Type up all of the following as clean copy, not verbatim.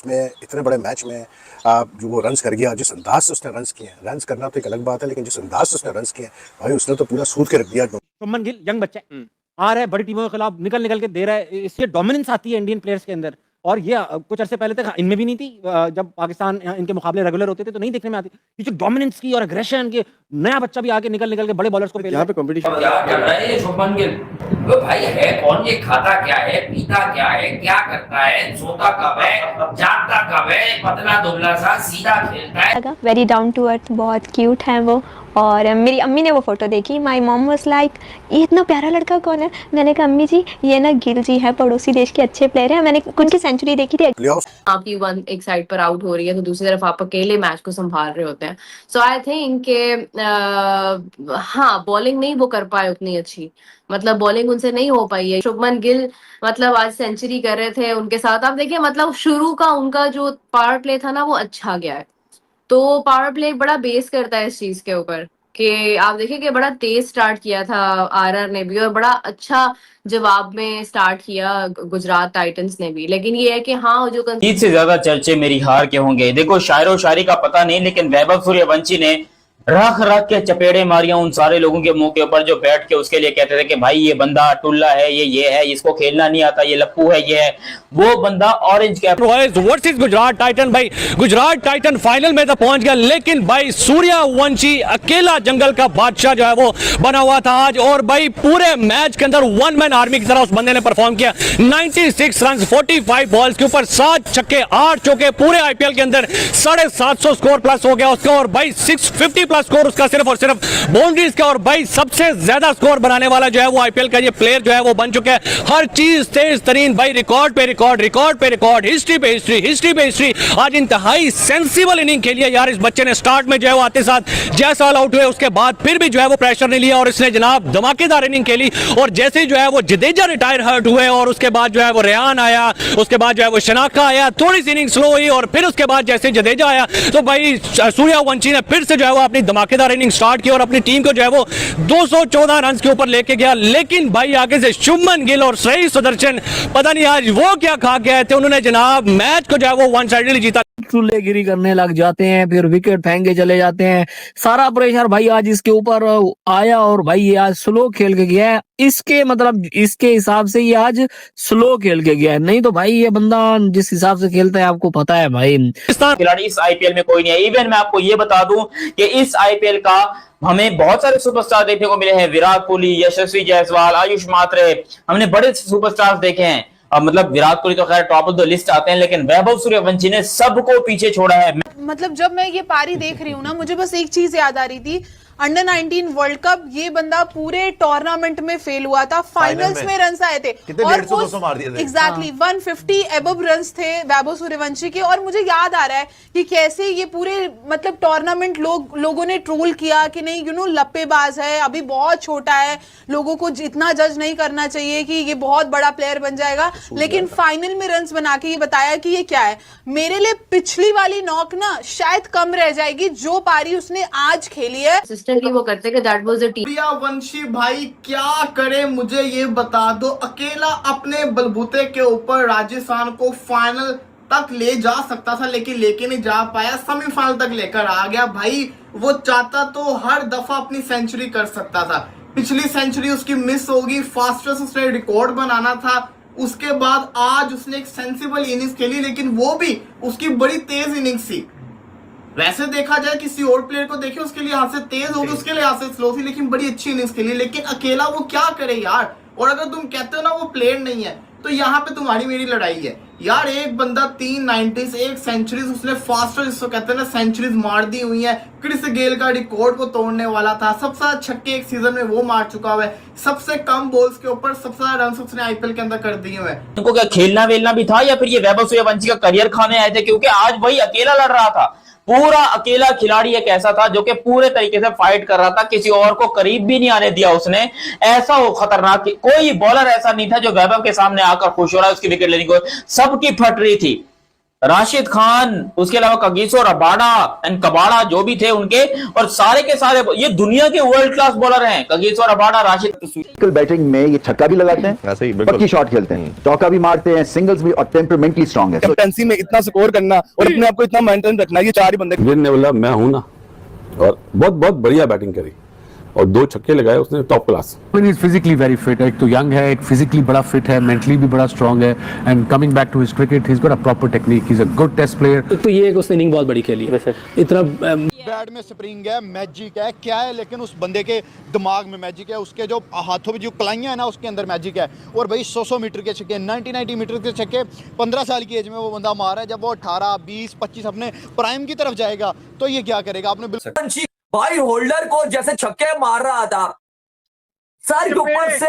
उसमें इतने बड़े मैच में जो वो रन्स कर गया, जिस अंदाज से उसने रन्स किए हैं, रन्स करना तो एक अलग बात है, लेकिन जिस अंदाज से उसने रन्स किए हैं भाई, उसने तो पूरा सूद के रख दिया। शुभमन गिल यंग बच्चा आ रहा है, बड़ी टीमों के खिलाफ निकल के दे रहा है, इससे डोमिनेंस आती है इंडियन प्लेयर्स के अंदर। और ये कुछ अरसे पहले तक इनमें भी नहीं थी, जब पाकिस्तान इनके मुकाबले रेगुलर होते थे तो नहीं देखने में आती। ये जो डोमिनेंस की और एग्रेशन की, नया बच्चा भी आके निकल के बड़े बॉलर्स को यहाँ पे कंपटीशन क्या कर रहा है ये शुभमन गिल? वो भाई है कौन? ये खाता क्या है, पीता क्या है, क्या करता है, सोता कब है, जागता कब है, पतला दुबला सा सीधा खेलता है। वेरी डाउन टू अर्थ, बहुत क्यूट है वो। और मेरी अम्मी ने वो फोटो देखी, माई मॉम वाज लाइक ये इतना प्यारा लड़का कौन है। मैंने कहा अम्मी जी ये ना गिल जी है, पड़ोसी देश के अच्छे प्लेयर हैं। मैंने उनकी सेंचुरी देखी थी। आपकी वन एक साइड पर आउट हो रही है तो दूसरी तरफ आप अकेले मैच को संभाल रहे होते हैं। सो आई थिंक के हाँ, बॉलिंग नहीं वो कर पाए उतनी अच्छी, मतलब बॉलिंग उनसे नहीं हो पाई है। शुभमन गिल मतलब आज सेंचुरी कर रहे थे उनके साथ, आप देखिए मतलब शुरू का उनका जो पावर प्ले था ना वो अच्छा गया है। तो पावर प्ले बड़ा बेस करता है इस चीज के ऊपर कि आप देखिए कि बड़ा तेज स्टार्ट किया था आरआर ने भी और बड़ा अच्छा जवाब में स्टार्ट किया गुजरात टाइटंस ने भी। लेकिन ये है कि हाँ, जो जीत से ज्यादा चर्चे मेरी हार के होंगे। देखो शायरो शायरी का पता नहीं, लेकिन वैभव सूर्यवंशी ने रख के चपेड़े मारिया उन सारे लोगों के मुंह के ऊपर जो बैठ के उसके लिए कहते थे कि भाई ये बंदा टुल्ला है, ये है, इसको खेलना नहीं आता, ये लप्पू है, ये है। वो बंदा orange cap versus Gujarat Titan. भाई गुजरात टाइटन फाइनल में तो पहुंच गया, लेकिन भाई सूर्यवंशी अकेला जंगल का बादशाह जो है वो बना हुआ था आज। और भाई पूरे मैच के अंदर वन मैन आर्मी की तरह उस बंदे ने परफॉर्म किया। 96 रन 45 बॉल्स के ऊपर 7 छक्के 8 चौके, पूरे आईपीएल के अंदर 750 स्कोर प्लस हो गया उसका। और भाई 650 स्कोर उसका सिर्फ और सिर्फ बाउंड्रीज का। और भाई सबसे ज्यादा स्कोर बनाने वाला जो है वो आईपीएल का ये प्लेयर जो है वो बन चुका है। हर चीज तेज तरीन, भाई रिकॉर्ड पे रिकॉर्ड, रिकॉर्ड पे रिकॉर्ड, हिस्ट्री पे हिस्ट्री, हिस्ट्री पे हिस्ट्री। आज इंतहाई सेंसिबल इनिंग खेली है यार इस बच्चे ने। स्टार्ट में जो है वो आते साथ जैसा ऑल आउट हुए, उसके बाद फिर भी जो है वो प्रेशर नहीं लिया और इसने जनाब धमाकेदार इनिंग खेली। और जैसे जो है वो जडेजा रिटायर हर्ट हुए और उसके बाद जो है वो रेयान आया, उसके बाद जो है वो शनाका आया, थोड़ी सी इनिंग स्लो हुई और फिर उसके बाद जैसे जडेजा आया तो भाई सूर्यवंशी ने फिर से जो है वो अपनी धमाकेदार इनिंग स्टार्ट की और अपनी टीम को जो है वो 214 रन के ऊपर लेके गया। लेकिन भाई आगे से शुभमन गिल और सही सुदर्शन पता नहीं आज वो क्या खा गए थे, उन्होंने जनाब मैच को जो है वो वन साइडली जीता। चूल्हेगिरी करने लग जाते हैं, फिर विकेट फेंके चले जाते हैं। सारा प्रेशर भाई आज इसके ऊपर आया और भाई ये आज स्लो खेल के गया है। इसके मतलब इसके हिसाब से ये आज स्लो खेल के गया है, नहीं तो भाई ये बंदा जिस हिसाब से खेलता है आपको पता है भाई। खिलाड़ी इस आईपीएल में कोई नहीं है। इवन मैं आपको ये बता दूं कि इस आईपीएल का हमें बहुत सारे सुपरस्टार देखने को मिले हैं। विराट कोहली, यशस्वी जायसवाल, आयुष मात्रे, हमने बड़े सुपरस्टार्स देखे हैं। मतलब विराट कोहली तो खैर टॉप ऑफ द लिस्ट आते हैं, लेकिन वैभव सूर्यवंशी ने सबको पीछे छोड़ा है। मतलब जब मैं ये पारी देख रही हूँ ना, मुझे बस एक चीज याद आ रही थी, अंडर 19 वर्ल्ड कप ये बंदा पूरे टूर्नामेंट में फेल हुआ था, फाइनल्स में रन्स आए थे और एग्जैक्टली 150 एबव रन्स थे वैभव सूर्यवंशी के। और मुझे याद आ रहा है कि कैसे ये पूरे मतलब टूर्नामेंट लोगों ने ट्रोल किया कि नहीं लप्पेबाज है, अभी बहुत छोटा है, लोगों को इतना जज नहीं करना चाहिए कि ये बहुत बड़ा प्लेयर बन जाएगा। लेकिन फाइनल में रन्स बना के ये बताया कि ये क्या है। मेरे लिए पिछली वाली नॉक ना शायद कम रह जाएगी जो पारी उसने आज खेली है। वो करते कि that was a team. Suryavanshi भाई क्या करे मुझे ये बता दो। अकेला अपने बलबूते के ऊपर राजस्थान को फाइनल तक ले जा सकता था, लेकिन लेके नहीं जा पाया, सेमीफाइनल तक लेकर आ गया। भाई वो चाहता तो हर दफा अपनी सेंचुरी कर सकता था। पिछली सेंचुरी उसकी मिस होगी, फास्टेस्ट उसने रिकॉर्ड बनाना था। उसके बाद आज उसने एक सेंसिबल इनिंग्स खेली, लेकिन वो भी उसकी बड़ी तेज इनिंग्स थी। वैसे देखा जाए किसी और प्लेयर को देखिए, उसके लिए हाथ से तेज होगी, उसके लिए हाथ से स्लो थी, लेकिन बड़ी अच्छी इनिंग्स खेली। लेकिन अकेला वो क्या करे यार। और अगर तुम कहते हो ना वो प्लेयर नहीं है, तो यहाँ पे तुम्हारी मेरी लड़ाई है यार। एक बंदा 3 90s, 1 सेंचुरीज उसने फास्टर जिसको कहते हैं ना सेंचुरीज मार दी हुई है। क्रिस गेल का रिकॉर्ड को तोड़ने वाला था। सबसे ज्यादा छक्के एक सीजन में वो मार चुका हुआ है। सबसे कम बॉल्स के ऊपर सबसे ज्यादा रन उसने आईपीएल के अंदर कर दिए हुए हैं। उनको क्या खेलना वेलना भी था या फिर ये वैभव सूर्यवंशी का करियर खाने आए थे? क्योंकि आज वही अकेला लड़ रहा था, पूरा अकेला खिलाड़ी एक ऐसा था जो कि पूरे तरीके से फाइट कर रहा था, किसी और को करीब भी नहीं आने दिया उसने। ऐसा हो खतरनाक, कोई बॉलर ऐसा नहीं था जो वैभव के सामने आकर खुश हो रहा है उसकी विकेट लेने को, सबकी फट रही थी। राशिद खान, उसके अलावा कगिसो रबाडा एंड कबाड़ा जो भी थे उनके, और सारे के सारे ये दुनिया के वर्ल्ड क्लास बॉलर हैं। Kagiso Rabada, Rashid. बैटिंग में ये छक्का भी लगाते हैं, पक्की शॉट खेलते हैं, चौका भी मारते हैं, सिंगल्स भी, और टेम्परामेंटली स्ट्रांग है। कैप्टेंसी में इतना स्कोर करना और अपने आप को इतना मेंटेन रखना, ये चार ही बंदे। वीर ने बोला मैं हूं ना, और बहुत बहुत बढ़िया बैटिंग करी और 2 छक्के लगाए उसने, top class. Physically very fit, एक तो यंग है, एक फिजिकली बड़ा फिट है, मेंटली भी बड़ा स्ट्रांग है, and coming back to his cricket, he is got a proper technique, he is a good test player. तो ये एक उसने इनिंग बहुत बड़ी खेली इतना बैट में स्प्रिंग है, मैजिक है, क्या है, लेकिन उस बंदे के दिमाग में मैजिक है, उसके जो हाथों में जो कलाइयां है ना उसके अंदर मैजिक है। और भाई 100 मीटर के छक्के, 90 मीटर के छक्के 15 साल की एज में वो बंदा मार रहा है। जब वो 18, 20, 25 अपने प्राइम की तरफ जाएगा तो ये क्या करेगा? आपने बिल्कुल भाई होल्डर को जैसे छक्के मार रहा था, सर के ऊपर से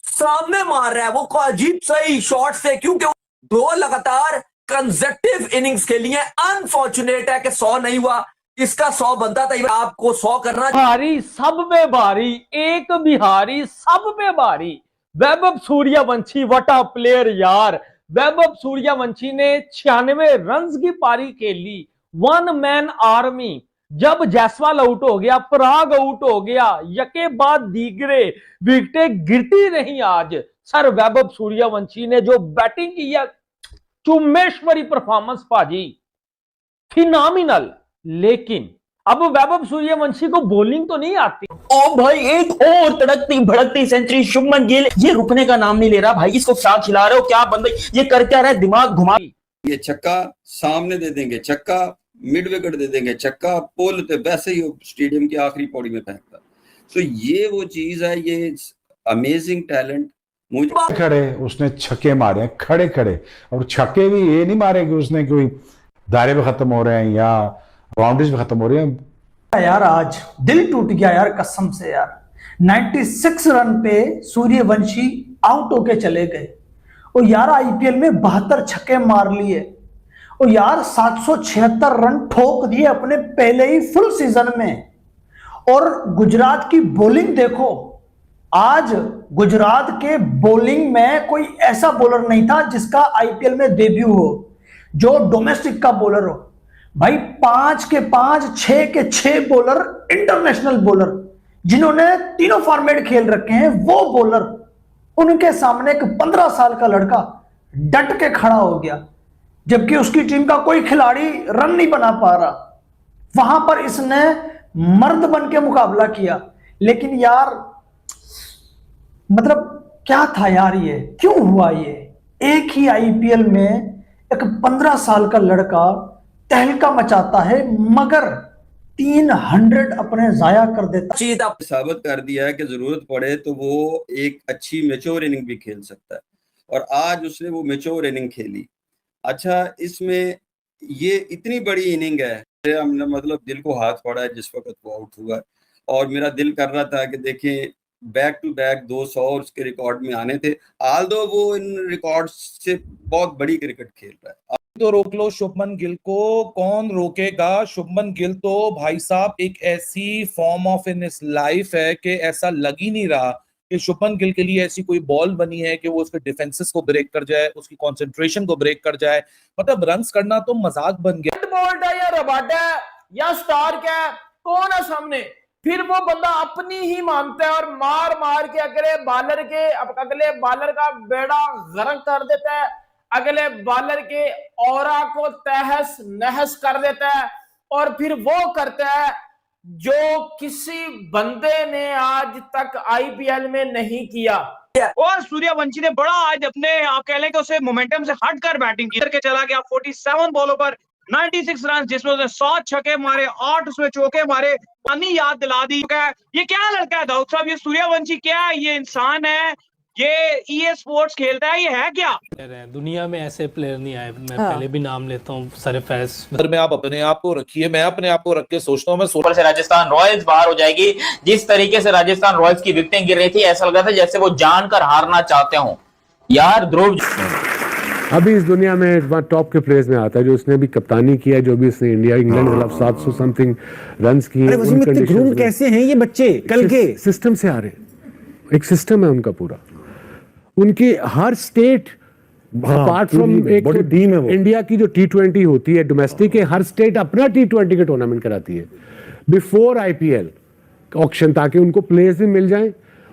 सामने मार रहा है वो, अजीब सही शॉट से, क्योंकि 2 लगातार कंसेक्टिव इनिंग्स खेली है। अनफॉर्चुनेट है कि 100 नहीं हुआ, इसका 100 बनता था। आपको 100 करना भारी, सब में भारी, एक बिहारी सब में भारी। Vaibhav Suryavanshi, what a player यार। वैभव सूर्यवंशी ने 96 रन की पारी खेली, 1 मैन आर्मी। जब जायसवाल आउट हो गया, पराग आउट हो गया, यके बाद दीगरे विकेटें गिरती रही। आज सर वैभव सूर्यवंशी ने जो बैटिंग की है, चुम्मेश्वरी परफॉर्मेंस पाजी, फिनोमिनल। लेकिन अब वैभव सूर्यवंशी को बॉलिंग तो नहीं आती। ओ भाई, एक और तड़कती भड़कती सेंचुरी शुभमन गिल, ये रुकने का नाम नहीं ले रहा भाई। इसको क्या खिला रहे हो, क्या बंदे, ये कर क्या रहा है, दिमाग घुमा। ये छक्का सामने दे देंगे, छक्का मिड विकेट दे देंगे, छक्का पोल पे, वैसे ही स्टेडियम की आखिरी पौड़ी में फेंकता। तो ये वो चीज है, ये अमेजिंग टैलेंट। मुझे खड़े उसने छक्के मारे, खड़े खड़े, और छक्के भी ये नहीं मारे कि उसने कोई दायरे पे खत्म हो रहे हैं या बाउंड्रीज पे खत्म हो रहे हैं। यार आज दिल टूट गया यार, कसम से यार। 96 रन पे सूर्यवंशी आउट होके चले गए, और यार आईपीएल में 72 छक्के मार लिए, और यार 776 रन ठोक दिए अपने पहले ही फुल सीजन में। और गुजरात की बॉलिंग देखो, आज गुजरात के बॉलिंग में कोई ऐसा बॉलर नहीं था जिसका आईपीएल में डेब्यू हो, जो डोमेस्टिक का बॉलर हो। भाई 5 के 5, 6 के 6 बॉलर इंटरनेशनल बॉलर, जिन्होंने तीनों फॉर्मेट खेल रखे हैं, वो बॉलर, उनके सामने एक 15 साल का लड़का डट के खड़ा हो गया, जबकि उसकी टीम का कोई खिलाड़ी रन नहीं बना पा रहा। वहां पर इसने मर्द बन के मुकाबला किया। लेकिन यार मतलब क्या था यार, ये क्यों हुआ? ये एक ही आईपीएल में एक 15 साल का लड़का तहलका मचाता है, मगर 300 अपने जाया कर देता। साबित कर दिया है कि जरूरत पड़े तो वो एक अच्छी मैच्योर इनिंग भी खेल सकता है, और आज उसने वो मैच्योर इनिंग खेली। अच्छा, इसमें ये इतनी बड़ी इनिंग है, हमने मतलब दिल को हाथ पड़ा है जिस वक्त वो आउट हुआ, और मेरा दिल कर रहा था कि देखें बैक टू बैक 200 उसके रिकॉर्ड में आने थे। आल्दो वो इन रिकॉर्ड से बहुत बड़ी क्रिकेट खेल रहा है। तो रोक लो शुभमन गिल को, कौन रोकेगा? शुभमन गिल तो भाई साहब एक ऐसी form of in his life है कि ऐसा लग ही नहीं रहा कि शुभमन गिल के लिए ऐसी कोई बॉल बनी है कि वो उसके डिफेंसेस को ब्रेक कर जाए, उसकी कंसंट्रेशन को ब्रेक कर जाए। मतलब रन्स करना तो मजाक बन गया। बोल्ट है या रबाडा है या स्टार्क है, कौन है सामने? फिर वो बंदा अपनी ही मानता है और मार मार के अगले बॉलर का बेड़ा गर्क कर देता है, अगले बॉलर के ऑरा को तहस नहस कर देता है, और फिर वो करता है जो किसी बंदे ने आज तक आईपीएल में नहीं किया। और सूर्यवंशी ने बड़ा आज अपने, आप कह लें कि उसे मोमेंटम से हटकर बैटिंग की, करके चला गया 47 बॉलों पर 96 रन, जिसमें उसने 100 छक्के मारे, 8 उसमें चौके मारे, पानी याद दिला दी। ये क्या लड़का है दाऊद साहब? ये सूर्यवंशी क्या है? ये इंसान है? ये ईए स्पोर्ट्स खेलता है? ये है क्या? दुनिया में ऐसे प्लेयर नहीं आए। मैं पहले भी नाम लेता हूँ, सरफैज में आप अपने आप को रखिए, मैं अपने आप को रख के सोचता हूँ, मैं ऊपर से राजस्थान रॉयल्स बाहर हो जाएगी। जिस तरीके से राजस्थान रॉयल्स की विकेटें गिर रही थी, ऐसा लग रहा था जैसे वो जानकर हारना चाहते हो। यार ध्रुव अभी इस दुनिया में एक बार टॉप के प्लेयर्स में आता है, जो उसने भी कप्तानी किया, जो भी उसने इंडिया इंग्लैंड के खिलाफ 700 समथिंग रन्स किए। कैसे हैं ये बच्चे? कल के सिस्टम से आ रहे हैं, एक सिस्टम है उनका पूरा। उनकी हर स्टेट अपार्ट फ्रॉम एक टीम है वो, इंडिया की जो T20 होती है डोमेस्टिक के, हर स्टेट अपना T20 का टूर्नामेंट कराती है बिफोर IPL ऑक्शन, ताकि उनको प्लेयर्स भी मिल जाएं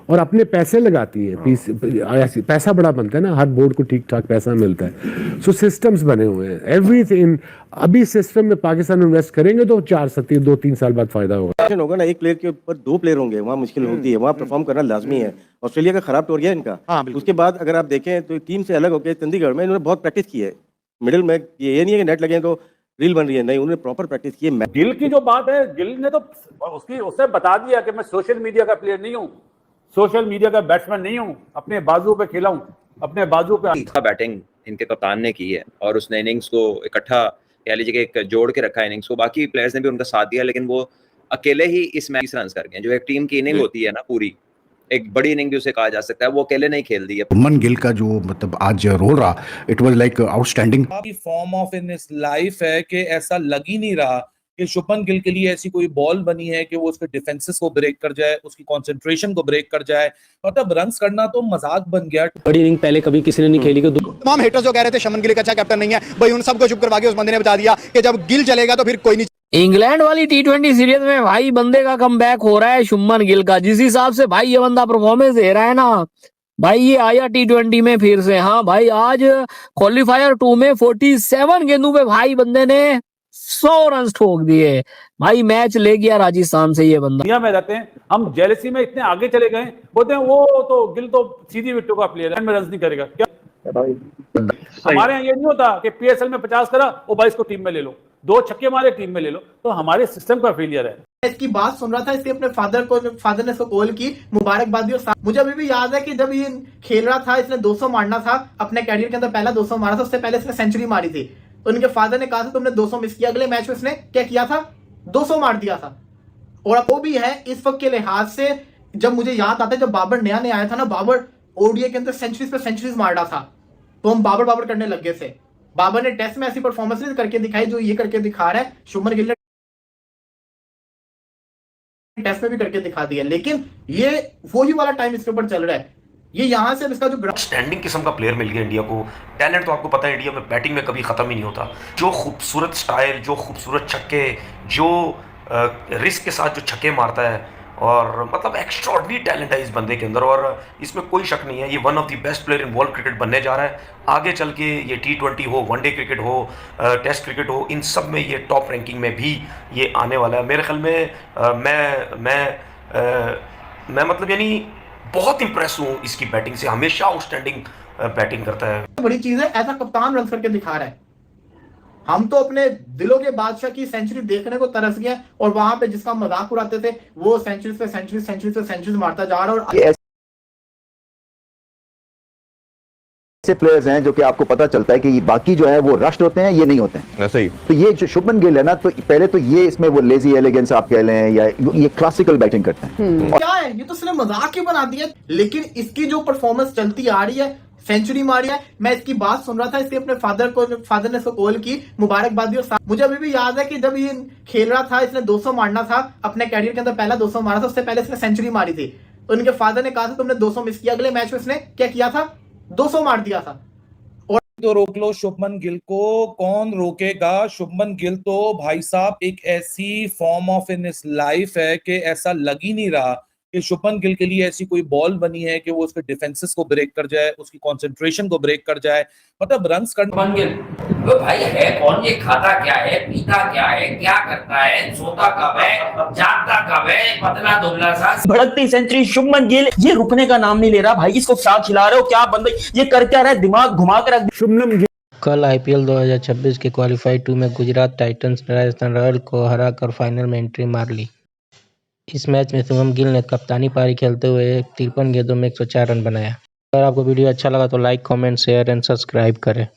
और अपने पैसे लगाती है। पैसा बड़ा बनता है ना, हर बोर्ड को ठीक ठाक पैसा मिलता है। सो सिस्टम्स बने हुए हैं, एवरीथिंग। अभी सिस्टम में पाकिस्तान इन्वेस्ट करेंगे तो 2-3 साल बाद फायदा होगा ना। एक प्लेयर के ऊपर 2 प्लेयर होंगे, वहाँ मुश्किल होती है, वहाँ परफॉर्म करना लाजमी है। ऑस्ट्रेलिया का खराब टूर गया इनका। उसके बाद अगर आप देखें तो टीम से अलग होकर चंडीगढ़ में इन्होंने बहुत प्रैक्टिस की है मिडिल में। ये नहीं है कि नेट लगे तो रील बन रही है, नहीं, उन्होंने प्रॉपर प्रैक्टिस की है। गिल की जो बात है, गिल ने तो उसने बता दिया कि मैं सोशल मीडिया का प्लेयर नहीं हूँ, सोशल मीडिया का बैट्समैन नहीं हूँ, अपने बाजू पे खेला हूँ, अपने बाजू पे। बैटिंग इनके कप्तान ने की है और उसने इनिंग्स को इकट्ठा कह लीजिए कि एक जोड़ के रखा है इनिंग्स को। बाकी प्लेयर्स ने भी उनका साथ दिया, लेकिन वो अकेले ही इस मैच 20 रन कर गए। जो एक टीम की इनिंग होती है ना, पूरी एक बड़ी इनिंग भी उसे कहा जा सकता है, वो अकेले नहीं खेल दी है। शुभमन गिल का जो मतलब आज रोल रहा, it was like outstanding. Form of in his life है कि ऐसा लग ही नहीं रहा कि शुभमन गिल के लिए ऐसी कोई बॉल बनी है कि वो उसके डिफेंसेस को ब्रेक कर जाए, उसकी कंसंट्रेशन को ब्रेक कर जाए। मतलब रन्स करना तो मजाक बन गया। बड़ी इनिंग पहले कभी किसी ने नहीं खेली। तमाम हेटर्स जो कह रहे थे शुभमन गिल एक अच्छा कैप्टन नहीं है, भाई उन सबको चुप करवा के उस बंदे ने बता दिया कि जब गिल चलेगा तो फिर कोई नहीं। इंग्लैंड वाली T20 सीरीज में भाई बंदे का कमबैक हो रहा है शुभमन गिल का। जिस हिसाब से भाई ये बंदा परफॉर्मेंस दे रहा है ना भाई, ये आया T20 में फिर से। हाँ भाई, आज क्वालिफायर 2 में 47 गेंदों पे भाई बंदे ने 100 रन ठोक दिए। भाई मैच ले गया राजस्थान से ये बंदा। दुनिया में रहते हैं हम, जेलसी में इतने आगे चले गए, बोलते हैं वो तो गिल तो सीधी विकेटों का प्लेयर है, में रन नहीं करेगा क्या? हमारे यहाँ ये नहीं होता कि PSL में 50 करा वो 22 को टीम में ले लो, 2 छक्के मारे टीम में ले लो, तो हमारे सिस्टम का फेलियर है। इसकी बात सुन रहा था, इसके अपने फादर ने इसको कॉल की, मुबारकबाद दी। मुझे अभी भी याद है कि जब ये खेल रहा था, इसने 200 मारना था अपने कैरियर के अंदर, पहला 200 मारा था, उससे पहले इसने सेंचुरी मारी थी। तो उनके फादर ने कहा था तुमने 200 मिस किया। अगले मैच में इसने क्या किया था? 200 मार दिया था। और वो भी है इस वक्त के लिहाज से, जब मुझे याद आता है जब बाबर नया आया था ना, बाबर ओडीआई के अंदर सेंचुरीज पे सेंचुरीज मार रहा था, तो हम बाबर करने लग गए थे। बाबर ने टेस्ट में ऐसी परफॉर्मेंस करके दिखाई जो ये करके दिखा रहा है। शुभमन गिल ने टेस्ट में भी करके दिखा दिया, लेकिन ये वही वाला टाइम इसके ऊपर चल रहा है। ये यहाँ से इसका जो स्टैंडिंग किस्म का प्लेयर मिल गया इंडिया को। टैलेंट तो आपको पता है इंडिया में बैटिंग में कभी खत्म ही नहीं होता। जो खूबसूरत स्टाइल, जो खूबसूरत छक्के, जो रिस्क के साथ जो छक्के मारता है, और मतलब एक्स्ट्रॉर्डिनरी टैलेंट है इस बंदे के अंदर, और इसमें कोई शक नहीं है ये one of the best player in world cricket बनने जा रहा है। आगे चल के ये T20 हो, वनडे क्रिकेट हो, टेस्ट क्रिकेट हो, इन सब में ये टॉप रैंकिंग में भी ये आने वाला है। मेरे ख्याल में मैं मतलब यानी बहुत इंप्रेस हूँ इसकी बैटिंग से। हमेशा आउटस्टैंडिंग बैटिंग करता है। बड़ी चीज है, ऐसा कप्तान रन करके दिखा रहा है। हम तो अपने दिलों के बादशाह की सेंचुरी देखने को तरस गए, और वहां पे जिसका मजाक उड़ाते थे वो सेंचुरीज पे सेंचुरीज मारता जा रहा है। और ऐसे प्लेयर्स हैं जो कि आपको पता चलता है कि बाकी जो है वो रश्ड होते हैं, ये नहीं होते हैं। ऐसा ही। तो ये जो शुभमन गिल है ना, तो पहले तो ये इसमें वो लेजी एलिगेंस आप कह लें, या ये क्लासिकल बैटिंग करते हैं। क्या है, ये तो उसने मजाक ही बना दिया। लेकिन इसकी जो परफॉर्मेंस चलती आ रही है, सेंचुरी मारी है। मैं इसकी बात सुन रहा था, इसके अपने फादर ने इसको कॉल की, मुबारकबाद दी। और मुझे अभी भी याद है कि जब ये खेल रहा था, इसने 200 मारना था अपने कैरियर के अंदर, पहला 200 मारा था, उससे पहले इसने सेंचुरी मारी थी। तो उनके फादर ने कहा था तुमने 200 मिस किया। अगले मैच में इसने क्या किया था? 200 मार दिया था। और तो रोक लो शुभमन गिल को, कौन रोकेगा? शुभमन गिल तो भाई साहब एक ऐसी form of in his life है कि ऐसा लग ही नहीं रहा कि शुभमन गिल के लिए ऐसी कोई बॉल बनी है कि वो उसके डिफेंसेस को ब्रेक कर जाए, उसकी कंसंट्रेशन को ब्रेक कर जाए। मतलब रन्स करना। शुभमन गिल वो भाई है कौन? ये खाता क्या है, पीता क्या है, क्या करता है, सोता कब है, जागता कब है, पतला दुबला सा। भड़कती सेंचुरी शुभमन गिल, ये रुकने का नाम नहीं ले रहा भाई। इसको क्या खिला रहे हो? क्या बंदा ये कर क्या रहा है? दिमाग घुमा कर रख। शुभमन गिल कल IPL 2026 के क्वालिफाई 2 में गुजरात टाइटंस ने राजस्थान रॉयल को हराकर फाइनल में एंट्री मार ली। इस मैच में शुभमन गिल ने कप्तानी पारी खेलते हुए 53 गेंदों में 104 रन बनाया। अगर आपको वीडियो अच्छा लगा तो like, comment, share and subscribe करें।